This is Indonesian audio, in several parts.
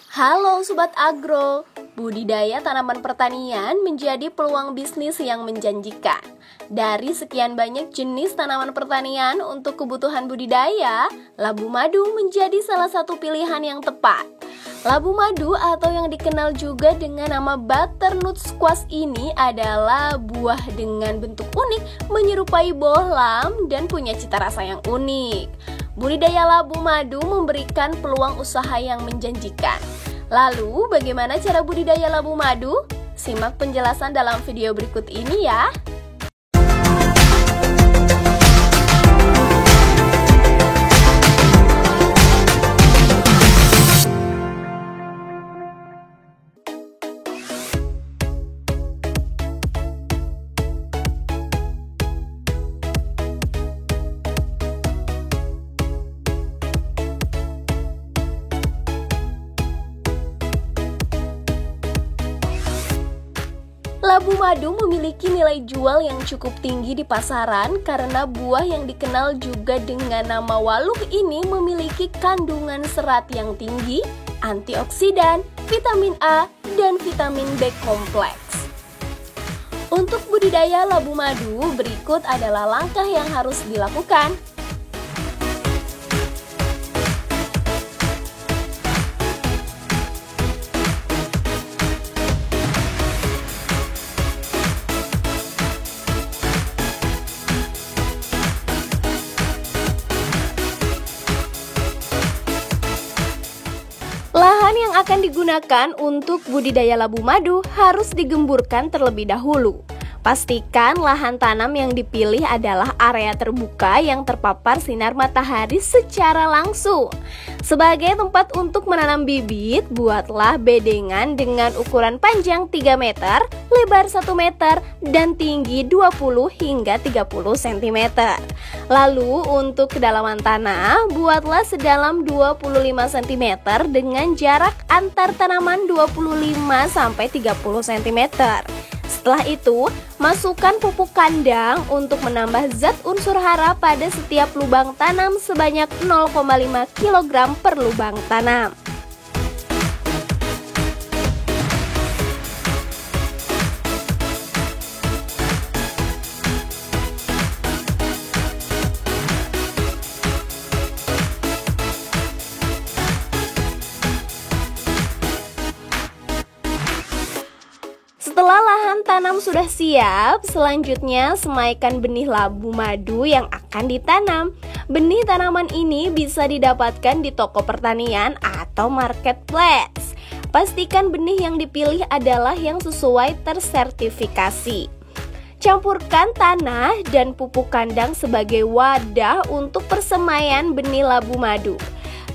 Halo Sobat Agro, budidaya tanaman pertanian menjadi peluang bisnis yang menjanjikan. Dari sekian banyak jenis tanaman pertanian untuk kebutuhan budidaya, labu madu menjadi salah satu pilihan yang tepat. Labu madu atau yang dikenal juga dengan nama butternut squash ini adalah buah dengan bentuk unik, menyerupai bohlam dan punya cita rasa yang unik. Budidaya labu madu memberikan peluang usaha yang menjanjikan. Lalu, bagaimana cara budidaya labu madu? Simak penjelasan dalam video berikut ini ya. Labu madu memiliki nilai jual yang cukup tinggi di pasaran karena buah yang dikenal juga dengan nama waluh ini memiliki kandungan serat yang tinggi, antioksidan, vitamin A, dan vitamin B kompleks. Untuk budidaya labu madu, berikut adalah langkah yang harus dilakukan. Lahan yang akan digunakan untuk budidaya labu madu harus digemburkan terlebih dahulu. Pastikan lahan tanam yang dipilih adalah area terbuka yang terpapar sinar matahari secara langsung. Sebagai tempat untuk menanam bibit, buatlah bedengan dengan ukuran panjang 3 meter, lebar 1 meter, dan tinggi 20 hingga 30 cm. Lalu untuk kedalaman tanah, buatlah sedalam 25 cm dengan jarak antar tanaman 25 sampai 30 cm. Setelah itu, masukkan pupuk kandang untuk menambah zat unsur hara pada setiap lubang tanam sebanyak 0,5 kg per lubang tanam. Setelah lahan tanam sudah siap, selanjutnya semaikan benih labu madu yang akan ditanam. Benih tanaman ini bisa didapatkan di toko pertanian atau marketplace. Pastikan benih yang dipilih adalah yang sesuai tersertifikasi. Campurkan tanah dan pupuk kandang sebagai wadah untuk persemaian benih labu madu.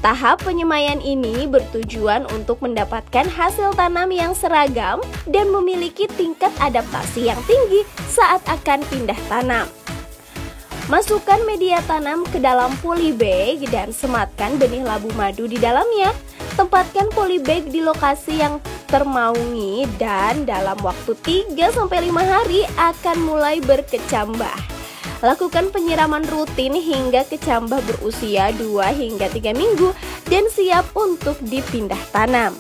Tahap penyemaian ini bertujuan untuk mendapatkan hasil tanam yang seragam dan memiliki tingkat adaptasi yang tinggi saat akan pindah tanam. Masukkan media tanam ke dalam polybag dan sematkan benih labu madu di dalamnya. Tempatkan polybag di lokasi yang termaungi dan dalam waktu 3-5 hari akan mulai berkecambah. Lakukan penyiraman rutin hingga kecambah berusia 2 hingga 3 minggu dan siap untuk dipindah tanam.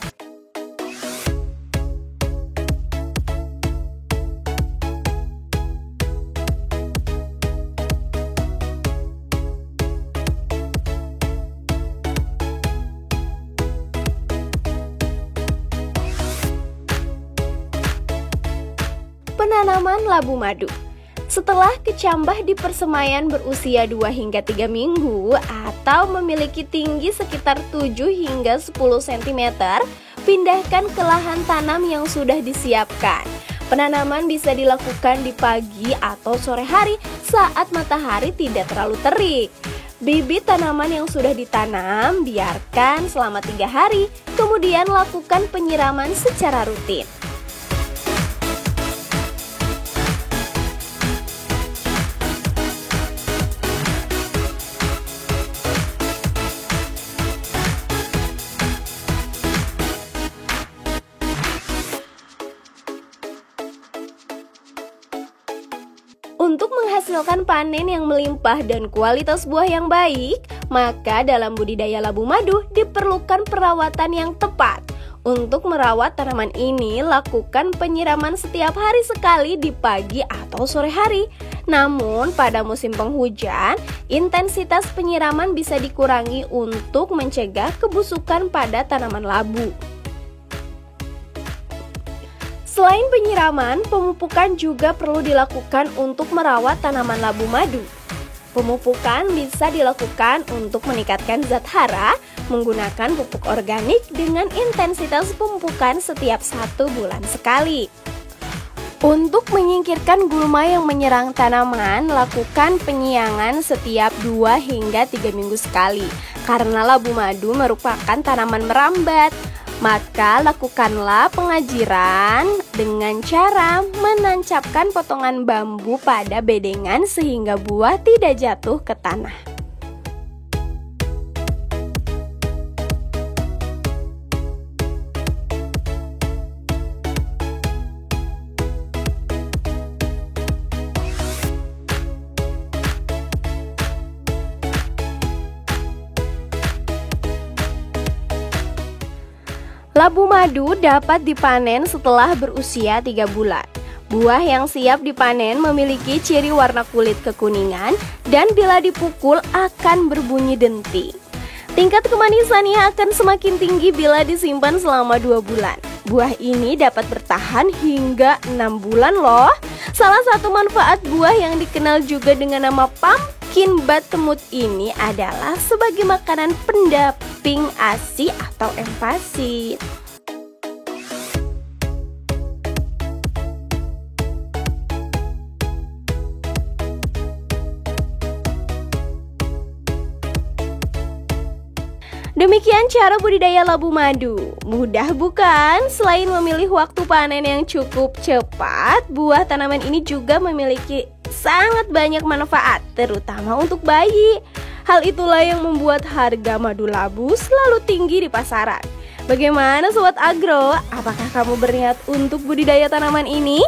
Penanaman labu madu. Setelah kecambah di persemaian berusia 2 hingga 3 minggu atau memiliki tinggi sekitar 7 hingga 10 cm, pindahkan ke lahan tanam yang sudah disiapkan. Penanaman bisa dilakukan di pagi atau sore hari saat matahari tidak terlalu terik. Bibit tanaman yang sudah ditanam biarkan selama 3 hari, kemudian lakukan penyiraman secara rutin. Untuk menghasilkan panen yang melimpah dan kualitas buah yang baik, maka dalam budidaya labu madu diperlukan perawatan yang tepat. Untuk merawat tanaman ini, lakukan penyiraman setiap hari sekali di pagi atau sore hari. Namun, pada musim penghujan, intensitas penyiraman bisa dikurangi untuk mencegah kebusukan pada tanaman labu. Selain penyiraman, pemupukan juga perlu dilakukan untuk merawat tanaman labu madu. Pemupukan bisa dilakukan untuk meningkatkan zat hara menggunakan pupuk organik dengan intensitas pemupukan setiap 1 bulan sekali. Untuk menyingkirkan gulma yang menyerang tanaman, lakukan penyiangan setiap 2 hingga 3 minggu sekali. Karena labu madu merupakan tanaman merambat, maka lakukanlah pengajiran dengan cara menancapkan potongan bambu pada bedengan sehingga buah tidak jatuh ke tanah. Labu madu dapat dipanen setelah berusia 3 bulan. Buah yang siap dipanen memiliki ciri warna kulit kekuningan dan bila dipukul akan berbunyi denting. Tingkat kemanisannya akan semakin tinggi bila disimpan selama 2 bulan. Buah ini dapat bertahan hingga 6 bulan loh. Salah satu manfaat buah yang dikenal juga dengan nama pumpkin buttermut ini adalah sebagai makanan pendamping ASI atau empasi. Demikian cara budidaya labu madu. Mudah bukan? Selain memilih waktu panen yang cukup cepat, buah tanaman ini juga memiliki sangat banyak manfaat, terutama untuk bayi. Hal itulah yang membuat harga madu labu selalu tinggi di pasaran. Bagaimana Sobat Agro? Apakah kamu berniat untuk budidaya tanaman ini?